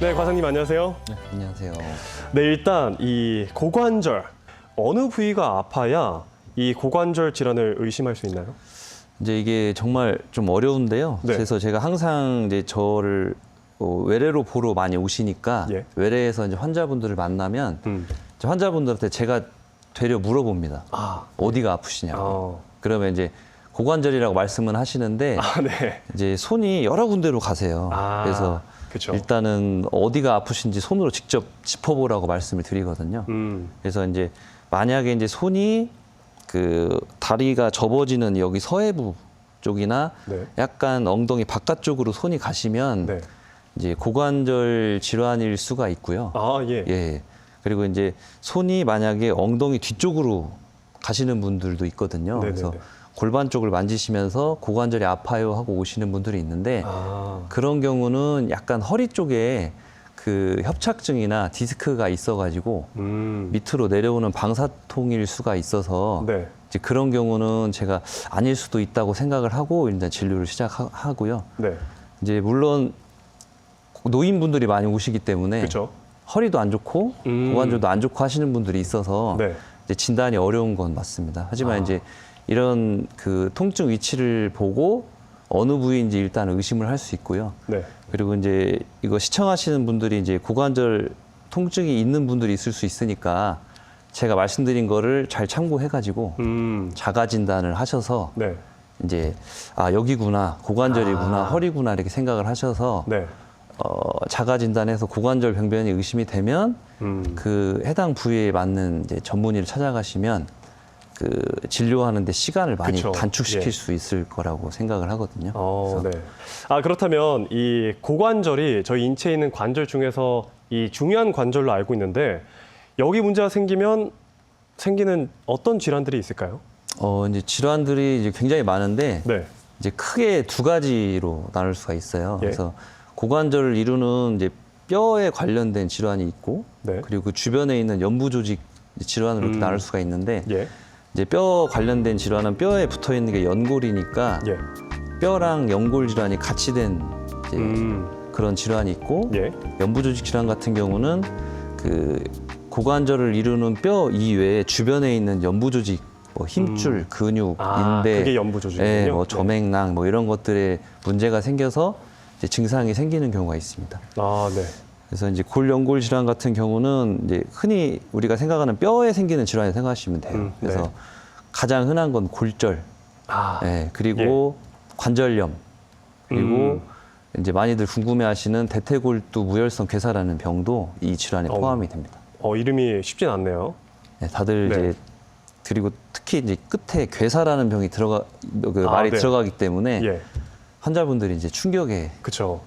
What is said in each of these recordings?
네, 과장님 안녕하세요. 네, 안녕하세요. 네, 일단 이 고관절 어느 부위가 아파야 이 고관절 질환을 의심할 수 있나요? 이제 이게 정말 좀 어려운데요. 네. 그래서 제가 항상 이제 저를 외래로 보러 많이 오시니까 예. 외래에서 이제 환자분들을 만나면 이제 환자분들한테 제가 되려 물어봅니다. 아, 어디가 아프시냐고. 어. 그러면 이제 고관절이라고 말씀은 하시는데 네. 이제 손이 여러 군데로 가세요. 아, 그래서 그쵸. 일단은 어디가 아프신지 손으로 직접 짚어보라고 말씀을 드리거든요. 그래서 이제 만약에 이제 손이 그 다리가 접어지는 여기 서해부 쪽이나 네. 약간 엉덩이 바깥쪽으로 손이 가시면 네. 이제 고관절 질환일 수가 있고요. 아, 예. 예. 그리고 이제 손이 만약에 엉덩이 뒤쪽으로 가시는 분들도 있거든요. 네네네. 그래서 골반 쪽을 만지시면서 고관절이 아파요 하고 오시는 분들이 있는데 아, 그런 경우는 약간 허리 쪽에 그 협착증이나 디스크가 있어가지고 밑으로 내려오는 방사통일 수가 있어서 네. 이제 그런 경우는 제가 아닐 수도 있다고 생각을 하고 일단 진료를 시작하고요. 네. 이제 물론 노인분들이 많이 오시기 때문에 그렇죠. 허리도 안 좋고 고관절도 안 좋고 하시는 분들이 있어서 네. 이제 진단이 어려운 건 맞습니다. 하지만 아. 이제 이런 그 통증 위치를 보고 어느 부위인지 일단 의심을 할 수 있고요. 네. 그리고 이제 이거 시청하시는 분들이 이제 고관절 통증이 있는 분들이 있을 수 있으니까 제가 말씀드린 거를 잘 참고해가지고 자가 진단을 하셔서 네. 이제 아 여기구나 고관절이구나 아. 허리구나 이렇게 생각을 하셔서 네. 자가 진단해서 고관절 병변이 의심이 되면 그 해당 부위에 맞는 이제 전문의를 찾아가시면 그 진료하는데 시간을 많이 그쵸. 단축시킬 예. 수 있을 거라고 생각을 하거든요. 네. 아, 그렇다면 이 고관절이 저희 인체에 있는 관절 중에서 이 중요한 관절로 알고 있는데 여기 문제가 생기면 생기는 어떤 질환들이 있을까요? 이제 질환들이 이제 굉장히 많은데 네. 이제 크게 두 가지로 나눌 수가 있어요. 예. 그래서 고관절을 이루는 이제 뼈에 관련된 질환이 있고 네. 그리고 그 주변에 있는 연부 조직 질환으로 이렇게 나눌 수가 있는데 예. 이제 뼈 관련된 질환은 뼈에 붙어 있는 게 연골이니까 예. 뼈랑 연골 질환이 같이 된 이제 그런 질환이 있고 예. 연부 조직 질환 같은 경우는 그 고관절을 이루는 뼈 이외에 주변에 있는 연부 조직 뭐 힘줄, 근육, 아, 인대, 그게 연부 조직이군요. 예, 뭐 조맥낭 뭐 이런 것들에 문제가 생겨서 이제 증상이 생기는 경우가 있습니다. 아, 네. 그래서 이제 골연골 질환 같은 경우는 이제 흔히 우리가 생각하는 뼈에 생기는 질환이라고 생각하시면 돼요. 그래서 네. 가장 흔한 건 골절, 아, 예, 그리고 관절염, 그리고 이제 많이들 궁금해하시는 대퇴골두 무혈성 괴사라는 병도 이 질환에 포함이 됩니다. 이름이 쉽진 않네요. 예, 다들 네. 이제 그리고 특히 이제 끝에 괴사라는 병이 말이 네. 들어가기 때문에 예. 환자분들이 이제 충격에 그렇죠.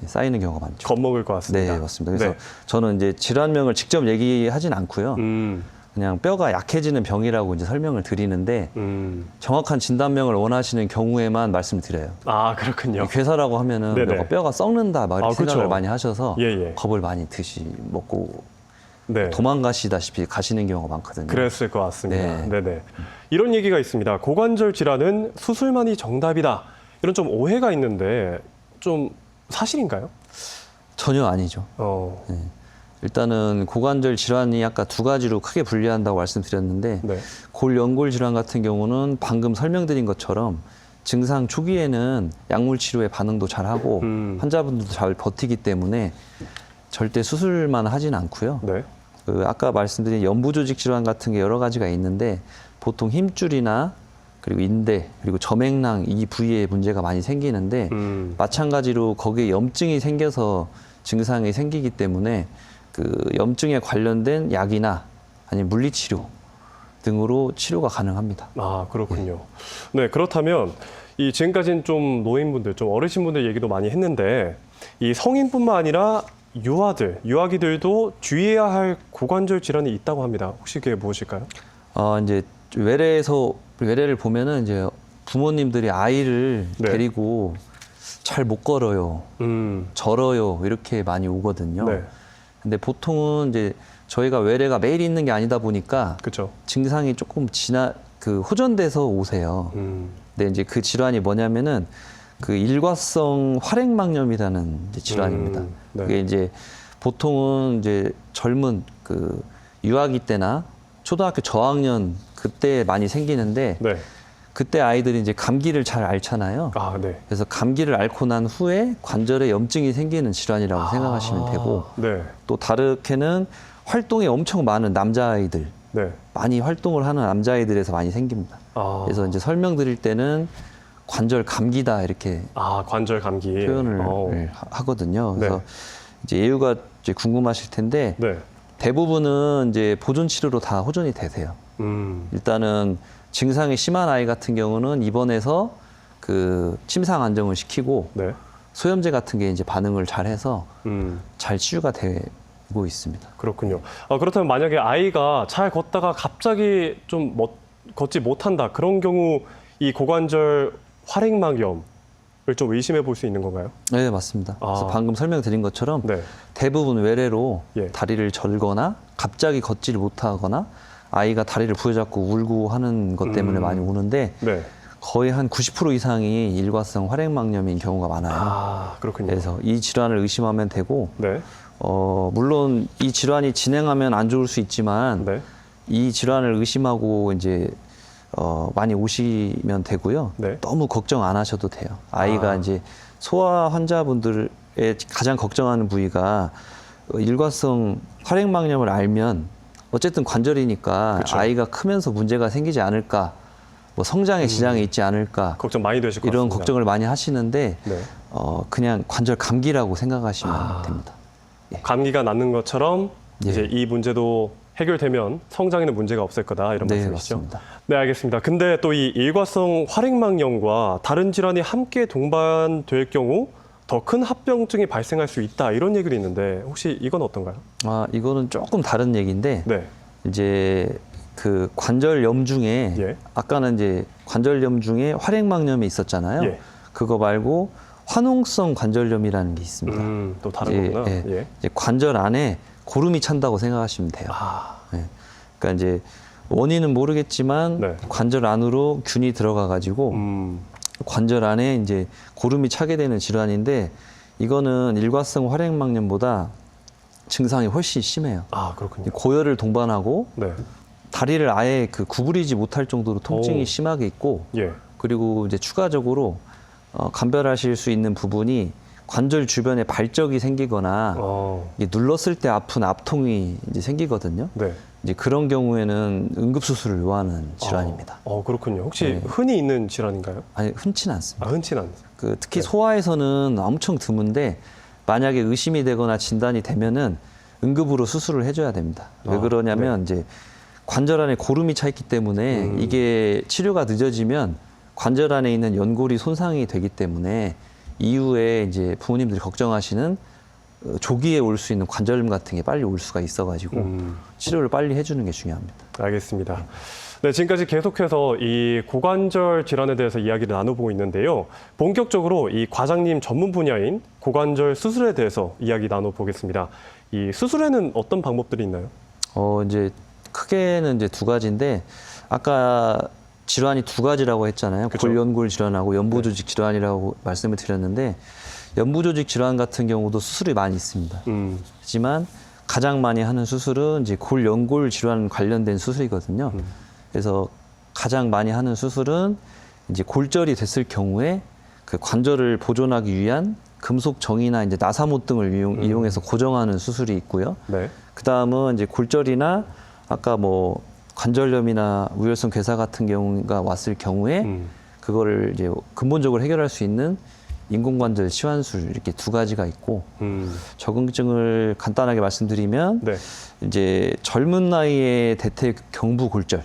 쌓이는 경우가 많죠. 겁먹을 것 같습니다. 네, 맞습니다. 그래서 네. 저는 이제 질환명을 직접 얘기하진 않고요. 음, 그냥 뼈가 약해지는 병이라고 이제 설명을 드리는데 정확한 진단명을 원하시는 경우에만 말씀드려요. 아, 그렇군요. 괴사라고 하면은 네네. 뼈가 썩는다 막 이렇게 생각을 그쵸. 많이 하셔서 예, 예. 겁을 많이 먹고 네. 도망가시다시피 가시는 경우가 많거든요. 그랬을 것 같습니다. 네. 네네. 이런 얘기가 있습니다. 고관절 질환은 수술만이 정답이다. 이런 좀 오해가 있는데 좀 사실인가요? 전혀 아니죠. 네. 일단은 고관절 질환이 아까 두 가지로 크게 분류한다고 말씀드렸는데 네. 골연골 질환 같은 경우는 방금 설명드린 것처럼 증상 초기에는 약물 치료에 반응도 잘하고 환자분들도 잘 버티기 때문에 절대 수술만 하진 않고요. 네. 그 아까 말씀드린 연부 조직 질환 같은 게 여러 가지가 있는데 보통 힘줄이나 그리고 인대 그리고 저맥낭 이 부위에 문제가 많이 생기는데 마찬가지로 거기에 염증이 생겨서 증상이 생기기 때문에 그 염증에 관련된 약이나 아니면 물리치료 등으로 치료가 가능합니다. 아, 그렇군요. 네, 그렇다면 이 지금까지는 좀 노인분들, 좀 어르신분들 얘기도 많이 했는데 이 성인뿐만 아니라 유아기들도 주의해야 할 고관절 질환이 있다고 합니다. 혹시 그게 무엇일까요? 이제 외래를 보면은 이제 부모님들이 아이를 네. 데리고 잘 못 걸어요, 절어요 이렇게 많이 오거든요. 네. 근데 보통은 이제 저희가 외래가 매일 있는 게 아니다 보니까 그렇죠. 증상이 조금 호전돼서 오세요. 근데 이제 그 질환이 뭐냐면은 그 일과성 활액막염이라는 이제 질환입니다. 네. 그게 이제 보통은 이제 젊은 그 유아기 때나 초등학교 저학년 그때 많이 생기는데 네. 그때 아이들이 이제 감기를 잘 앓잖아요. 아, 네. 그래서 감기를 앓고 난 후에 관절에 염증이 생기는 질환이라고 생각하시면 되고 네. 또 다르게는 활동이 엄청 많은 남자아이들 네. 많이 활동을 하는 남자아이들에서 많이 생깁니다. 아. 그래서 이제 설명드릴 때는 관절 감기다 이렇게 아, 관절 감기. 표현을 하거든요. 그래서 이제 예후가 이제 궁금하실 텐데 네. 대부분은 이제 보존 치료로 다 호전이 되세요. 일단은 증상이 심한 아이 같은 경우는 입원해서 그 침상 안정을 시키고 네. 소염제 같은 게 이제 반응을 잘해서 잘 치유가 되고 있습니다. 그렇군요. 그렇다면 만약에 아이가 잘 걷다가 갑자기 좀 걷지 못한다. 그런 경우 이 고관절 활액막염을 좀 의심해 볼 수 있는 건가요? 네, 맞습니다. 그래서 아. 방금 설명드린 것처럼 네. 대부분 외래로 예. 다리를 절거나 갑자기 걷지를 못하거나 아이가 다리를 부여잡고 울고 하는 것 때문에 많이 우는데 네. 거의 한 90% 이상이 일과성 활액막염인 경우가 많아요. 아, 그렇군요. 그래서 이 질환을 의심하면 되고 네. 물론 이 질환이 진행하면 안 좋을 수 있지만 네. 이 질환을 의심하고 이제 많이 오시면 되고요. 네. 너무 걱정 안 하셔도 돼요. 아이가 이제 소아 환자분들의 가장 걱정하는 부위가 일과성 활액막염을 알면 어쨌든 관절이니까 그쵸. 아이가 크면서 문제가 생기지 않을까, 뭐 성장에 지장이 있지 않을까 걱정 많이 되실 것 이런 같습니다. 걱정을 많이 하시는데 네. 그냥 관절 감기라고 생각하시면 됩니다. 감기가 낫는 것처럼 예. 이제 이 문제도 해결되면 성장에는 문제가 없을 거다 이런 네, 말씀이시죠? 맞습니다. 네, 알겠습니다. 근데 또 이 일과성 활액막염과 다른 질환이 함께 동반될 경우 더 큰 합병증이 발생할 수 있다 이런 얘기도 있는데 혹시 이건 어떤가요? 이거는 조금 다른 얘기인데 네. 이제 그 관절염 중에 예. 아까는 이제 관절염 중에 활액막염이 있었잖아요. 예. 그거 말고 화농성 관절염이라는 게 있습니다. 또 다른 이제, 거구나. 예, 예. 이제 관절 안에 고름이 찬다고 생각하시면 돼요. 예. 그러니까 이제 원인은 모르겠지만 네. 관절 안으로 균이 들어가 가지고 관절 안에 이제 고름이 차게 되는 질환인데 이거는 일과성 활액막염보다 증상이 훨씬 심해요. 아, 그렇군요. 고열을 동반하고 네. 다리를 아예 그 구부리지 못할 정도로 통증이 오. 심하게 있고 예. 그리고 이제 추가적으로 감별하실 수 있는 부분이 관절 주변에 발적이 생기거나 이게 눌렀을 때 아픈 압통이 이제 생기거든요. 네. 이제 그런 경우에는 응급 수술을 요하는 질환입니다. 그렇군요. 혹시 네. 흔히 있는 질환인가요? 아니 흔치는 않습니다. 흔치는 않아요. 특히 네. 소아에서는 엄청 드문데 만약에 의심이 되거나 진단이 되면은 응급으로 수술을 해줘야 됩니다. 왜 그러냐면 이제 관절 안에 고름이 차 있기 때문에 이게 치료가 늦어지면 관절 안에 있는 연골이 손상이 되기 때문에 이후에 이제 부모님들이 걱정하시는 조기에 올 수 있는 관절염 같은 게 빨리 올 수가 있어가지고 치료를 빨리 해주는 게 중요합니다. 알겠습니다. 네, 지금까지 계속해서 이 고관절 질환에 대해서 이야기를 나눠보고 있는데요. 본격적으로 이 과장님 전문 분야인 고관절 수술에 대해서 이야기 나눠보겠습니다. 이 수술에는 어떤 방법들이 있나요? 이제 크게는 이제 두 가지인데 아까 질환이 두 가지라고 했잖아요. 그쵸? 골연골 질환하고 연부조직 질환이라고 말씀을 드렸는데 연부조직 질환 같은 경우도 수술이 많이 있습니다. 하지만 가장 많이 하는 수술은 이제 골연골 질환 관련된 수술이거든요. 그래서 가장 많이 하는 수술은 이제 골절이 됐을 경우에 그 관절을 보존하기 위한 금속 정이나 이제 나사못 등을 이용해서 고정하는 수술이 있고요. 네. 그 다음은 이제 골절이나 아까 뭐 관절염이나 우열성 괴사 같은 경우가 왔을 경우에 그거를 이제 근본적으로 해결할 수 있는 인공관절 치환술 이렇게 두 가지가 있고 적응증을 간단하게 말씀드리면 네. 이제 젊은 나이에 대퇴 경부 골절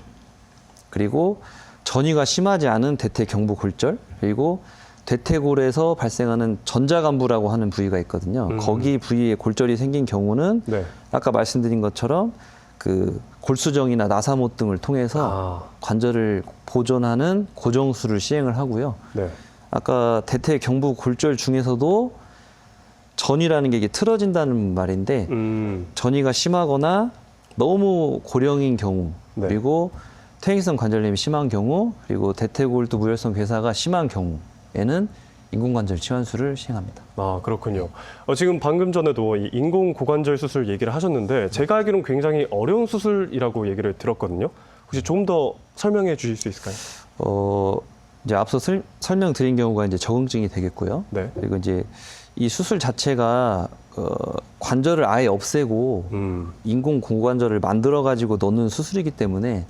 그리고 전이가 심하지 않은 대퇴 경부 골절 그리고 대퇴골에서 발생하는 전자간부라고 하는 부위가 있거든요. 거기 부위에 골절이 생긴 경우는 네. 아까 말씀드린 것처럼 그 골수정이나 나사못 등을 통해서 관절을 보존하는 고정술을 시행을 하고요. 네. 아까 대퇴 경부 골절 중에서도 전이라는 게 이게 틀어진다는 말인데 전이가 심하거나 너무 고령인 경우 네. 그리고 퇴행성 관절염이 심한 경우 그리고 대퇴골두 무혈성 괴사가 심한 경우에는 인공관절 치환술을 시행합니다. 아, 그렇군요. 지금 방금 전에도 이 인공고관절 수술 얘기를 하셨는데 제가 알기로는 굉장히 어려운 수술이라고 얘기를 들었거든요. 혹시 조금 더 설명해 주실 수 있을까요? 이제 앞서 설명드린 경우가 이제 적응증이 되겠고요. 네. 그리고 이제 이 수술 자체가 관절을 아예 없애고 인공 고관절을 만들어 가지고 넣는 수술이기 때문에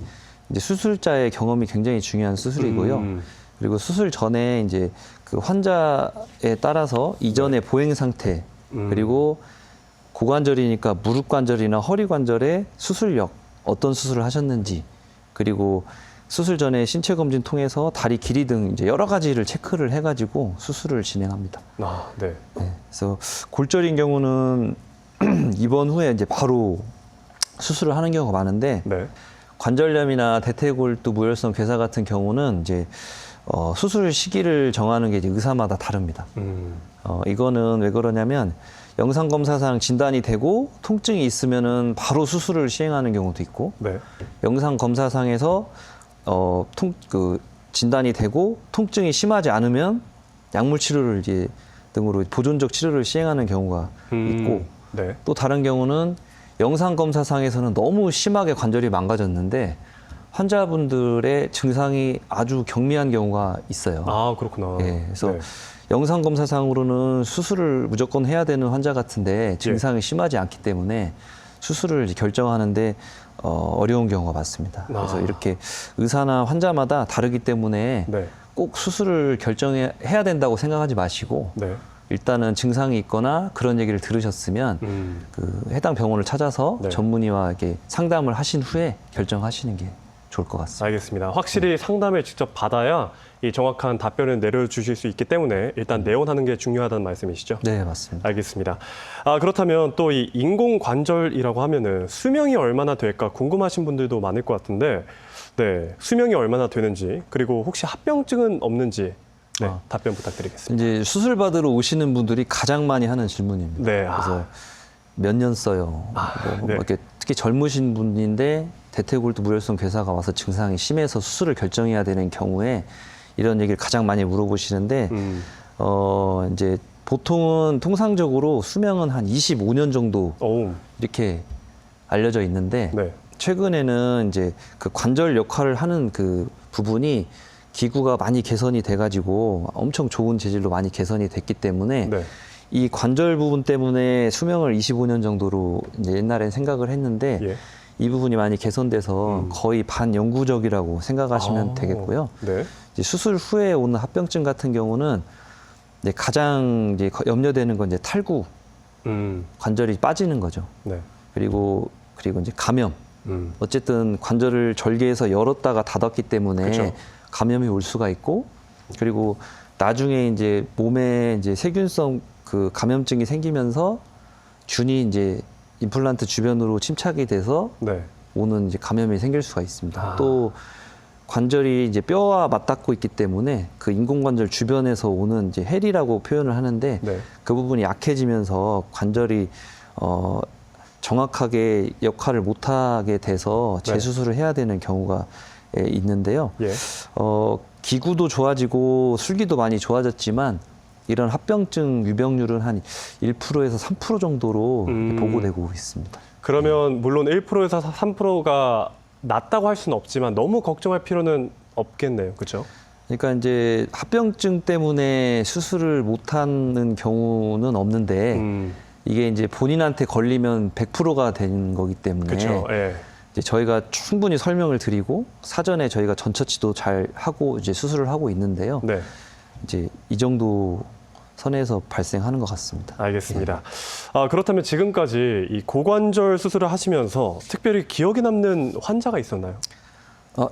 이제 수술자의 경험이 굉장히 중요한 수술이고요. 그리고 수술 전에 이제 그 환자에 따라서 이전의 보행 상태 그리고 고관절이니까 무릎 관절이나 허리 관절의 수술력 어떤 수술을 하셨는지 그리고 수술 전에 신체 검진 통해서 다리 길이 등 이제 여러 가지를 체크를 해가지고 수술을 진행합니다. 아, 네. 네, 그래서 골절인 경우는 입원 후에 이제 바로 수술을 하는 경우가 많은데 네. 관절염이나 대퇴골두 무혈성 괴사 같은 경우는 이제 수술 시기를 정하는 게 이제 의사마다 다릅니다. 이거는 왜 그러냐면 영상 검사상 진단이 되고 통증이 있으면은 바로 수술을 시행하는 경우도 있고 네. 영상 검사상에서 진단이 되고 통증이 심하지 않으면 약물 치료를 이제 등으로 보존적 치료를 시행하는 경우가 있고 네. 또 다른 경우는 영상 검사상에서는 너무 심하게 관절이 망가졌는데 환자분들의 증상이 아주 경미한 경우가 있어요. 아, 그렇구나. 예, 그래서 네. 영상 검사상으로는 수술을 무조건 해야 되는 환자 같은데 증상이 심하지 않기 때문에 수술을 이제 결정하는데 어려운 경우가 많습니다. 그래서 이렇게 의사나 환자마다 다르기 때문에 네. 꼭 수술을 결정해야 된다고 생각하지 마시고 네. 일단은 증상이 있거나 그런 얘기를 들으셨으면 그 해당 병원을 찾아서 네. 전문의와 이렇게 상담을 하신 후에 결정하시는 게 좋을 것 같습니다. 알겠습니다. 확실히 상담을 직접 받아야 이 정확한 답변을 내려주실 수 있기 때문에 일단 내원하는 게 중요하다는 말씀이시죠? 네, 맞습니다. 알겠습니다. 그렇다면 또 이 인공관절이라고 하면은 수명이 얼마나 될까 궁금하신 분들도 많을 것 같은데, 네, 수명이 얼마나 되는지 그리고 혹시 합병증은 없는지 네, 답변 부탁드리겠습니다. 이제 수술 받으러 오시는 분들이 가장 많이 하는 질문입니다. 네, 그래서 몇 년 써요. 네. 이렇게 특히 젊으신 분인데 대퇴골두 무혈성 괴사가 와서 증상이 심해서 수술을 결정해야 되는 경우에 이런 얘기를 가장 많이 물어보시는데 이제 보통은 통상적으로 수명은 한 25년 정도 이렇게 알려져 있는데 네. 최근에는 이제 그 관절 역할을 하는 그 부분이 기구가 많이 개선이 돼가지고 엄청 좋은 재질로 많이 개선이 됐기 때문에 네. 이 관절 부분 때문에 수명을 25년 정도로 이제 옛날엔 생각을 했는데 예. 이 부분이 많이 개선돼서 거의 반영구적이라고 생각하시면 되겠고요. 네. 이제 수술 후에 오는 합병증 같은 경우는 이제 가장 이제 염려되는 건 이제 탈구, 관절이 빠지는 거죠. 네. 그리고 이제 감염. 어쨌든 관절을 절개해서 열었다가 닫았기 때문에 그쵸. 감염이 올 수가 있고 그리고 나중에 이제 몸에 이제 세균성 그 감염증이 생기면서 균이 이제 임플란트 주변으로 침착이 돼서 네. 오는 이제 감염이 생길 수가 있습니다. 또 관절이 이제 뼈와 맞닿고 있기 때문에 그 인공관절 주변에서 오는 이제 헬이라고 표현을 하는데 네. 그 부분이 약해지면서 관절이 정확하게 역할을 못하게 돼서 재수술을 해야 되는 경우가 있는데요. 예. 기구도 좋아지고 술기도 많이 좋아졌지만 이런 합병증 유병률은 한 1%에서 3% 정도로 보고되고 있습니다. 그러면 물론 1%에서 3%가 낮다고 할 수는 없지만 너무 걱정할 필요는 없겠네요. 그렇죠? 그러니까 이제 합병증 때문에 수술을 못하는 경우는 없는데 이게 이제 본인한테 걸리면 100%가 되는 거기 때문에 그렇죠. 예. 이제 저희가 충분히 설명을 드리고 사전에 저희가 전처치도 잘 하고 이제 수술을 하고 있는데요. 네. 이제 이 정도 선에서 발생하는 것 같습니다. 알겠습니다. 그렇다면 지금까지 이 고관절 수술을 하시면서 특별히 기억에 남는 환자가 있었나요?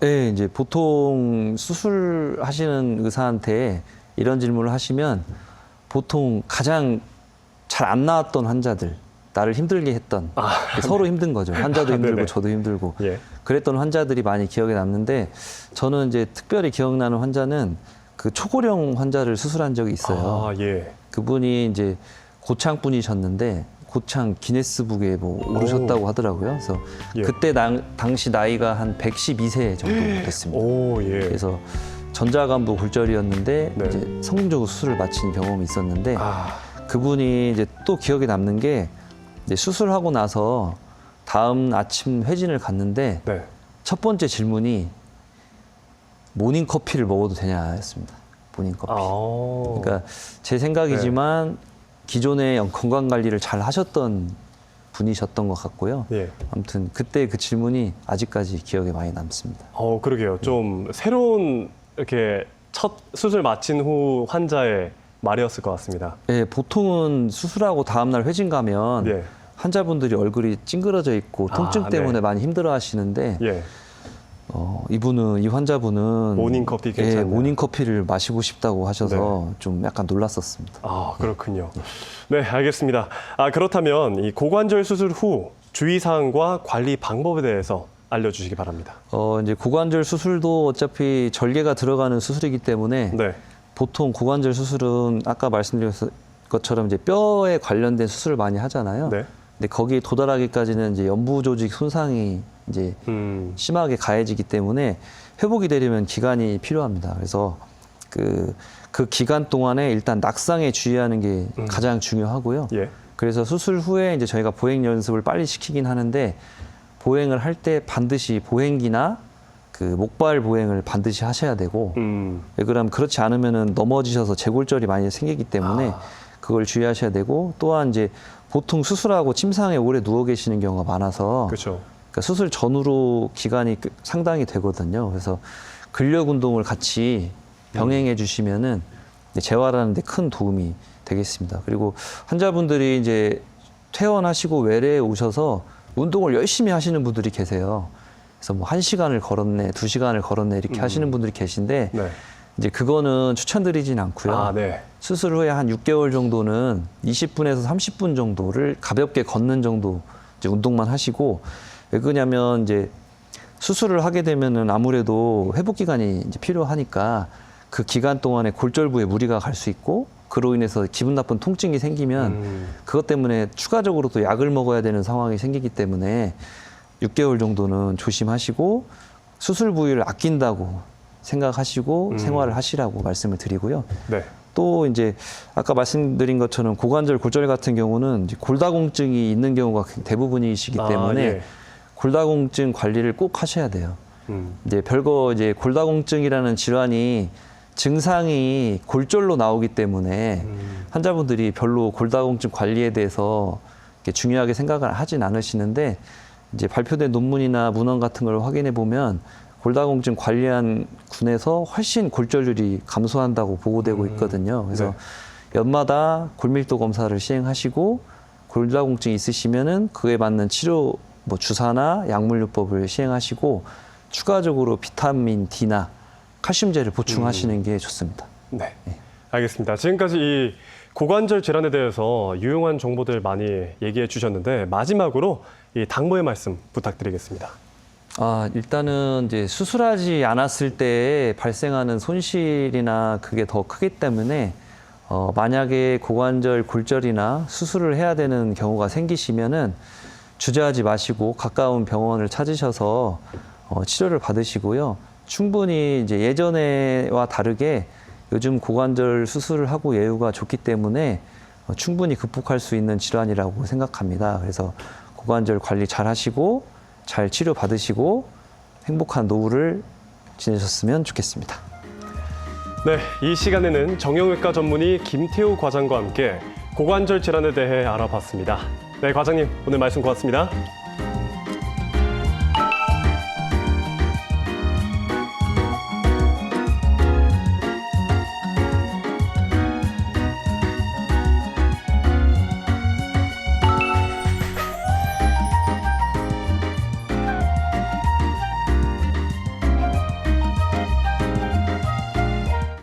예, 이제 보통 수술하시는 의사한테 이런 질문을 하시면 보통 가장 잘 안 나왔던 환자들, 나를 힘들게 했던 서로 힘든 거죠. 환자도 힘들고 네네. 저도 힘들고 예. 그랬던 환자들이 많이 기억에 남는데 저는 이제 특별히 기억나는 환자는 그 초고령 환자를 수술한 적이 있어요. 예. 그분이 이제 고창 분이셨는데 고창 기네스북에 뭐 오르셨다고 하더라고요. 그래서 예. 그때 당시 나이가 한 112세 정도 됐습니다. 오, 예. 그래서 전자간부 골절이었는데 네. 이제 성공적으로 수술을 마친 경험이 있었는데 아, 그분이 이제 또 기억에 남는 게 이제 수술하고 나서 다음 아침 회진을 갔는데 네. 첫 번째 질문이 모닝 커피를 먹어도 되냐였습니다. 모닝 커피. 아, 그러니까 제 생각이지만 기존에 건강 관리를 잘 하셨던 분이셨던 것 같고요. 예. 아무튼 그때 그 질문이 아직까지 기억에 많이 남습니다. 그러게요. 좀 새로운 이렇게 첫 수술 마친 후 환자의 말이었을 것 같습니다. 예, 보통은 수술하고 다음날 회진 가면 예. 환자분들이 얼굴이 찡그러져 있고 통증 아, 때문에 네. 많이 힘들어하시는데 예. 이 환자분은 모닝 커피 예, 괜찮나요? 모닝 커피를 마시고 싶다고 하셔서 좀 약간 놀랐었습니다. 아, 그렇군요. 네, 알겠습니다. 그렇다면 이 고관절 수술 후 주의사항과 관리 방법에 대해서 알려주시기 바랍니다. 이제 고관절 수술도 어차피 절개가 들어가는 수술이기 때문에 네. 보통 고관절 수술은 아까 말씀드린 것처럼 이제 뼈에 관련된 수술을 많이 하잖아요. 네. 근데 거기에 도달하기까지는 이제 연부 조직 손상이 이제 심하게 가해지기 때문에 회복이 되려면 기간이 필요합니다. 그래서 그 기간 동안에 일단 낙상에 주의하는 게 가장 중요하고요. 예. 그래서 수술 후에 이제 저희가 보행 연습을 빨리 시키긴 하는데 보행을 할 때 반드시 보행기나 그 목발 보행을 반드시 하셔야 되고 왜 그러면 그렇지 않으면은 넘어지셔서 재골절이 많이 생기기 때문에 그걸 주의하셔야 되고 또한 이제 보통 수술하고 침상에 오래 누워 계시는 경우가 많아서 그렇죠. 그러니까 수술 전후로 기간이 상당히 되거든요. 그래서 근력 운동을 같이 병행해 주시면은 재활하는 데 큰 도움이 되겠습니다. 그리고 환자분들이 이제 퇴원하시고 외래에 오셔서 운동을 열심히 하시는 분들이 계세요. 그래서 뭐 1시간을 걸었네, 2시간을 걸었네 이렇게 하시는 분들이 계신데 네. 이제 그거는 추천드리진 않고요. 네. 수술 후에 한 6개월 정도는 20분에서 30분 정도를 가볍게 걷는 정도 이제 운동만 하시고 왜 그러냐면 이제 수술을 하게 되면은 아무래도 회복 기간이 이제 필요하니까 그 기간 동안에 골절부에 무리가 갈 수 있고 그로 인해서 기분 나쁜 통증이 생기면 그것 때문에 추가적으로 또 약을 먹어야 되는 상황이 생기기 때문에 6개월 정도는 조심하시고 수술 부위를 아낀다고 생각하시고 생활을 하시라고 말씀을 드리고요. 네. 또 이제 아까 말씀드린 것처럼 고관절 골절 같은 경우는 이제 골다공증이 있는 경우가 대부분이시기 때문에 예. 골다공증 관리를 꼭 하셔야 돼요. 이제 이제 골다공증이라는 질환이 증상이 골절로 나오기 때문에 환자분들이 별로 골다공증 관리에 대해서 이렇게 중요하게 생각을 하진 않으시는데 이제 발표된 논문이나 문헌 같은 걸 확인해 보면 골다공증 관리한 군에서 훨씬 골절률이 감소한다고 보고되고 있거든요. 그래서 연마다 골밀도 검사를 시행하시고 골다공증이 있으시면은 그에 맞는 치료 뭐 주사나 약물요법을 시행하시고 추가적으로 비타민 D나 칼슘제를 보충하시는 게 좋습니다. 네. 알겠습니다. 지금까지 이 고관절 질환에 대해서 유용한 정보들 많이 얘기해 주셨는데 마지막으로 이 당부의 말씀 부탁드리겠습니다. 일단은 이제 수술하지 않았을 때 발생하는 손실이나 그게 더 크기 때문에 만약에 고관절 골절이나 수술을 해야 되는 경우가 생기시면은 주저하지 마시고 가까운 병원을 찾으셔서 치료를 받으시고요. 충분히 이제 예전에와 다르게 요즘 고관절 수술을 하고 예후가 좋기 때문에 충분히 극복할 수 있는 질환이라고 생각합니다. 그래서 고관절 관리 잘 하시고 잘 치료 받으시고 행복한 노후를 지내셨으면 좋겠습니다. 네, 이 시간에는 정형외과 전문의 김태우 과장과 함께 고관절 질환에 대해 알아봤습니다. 네, 과장님 오늘 말씀 고맙습니다.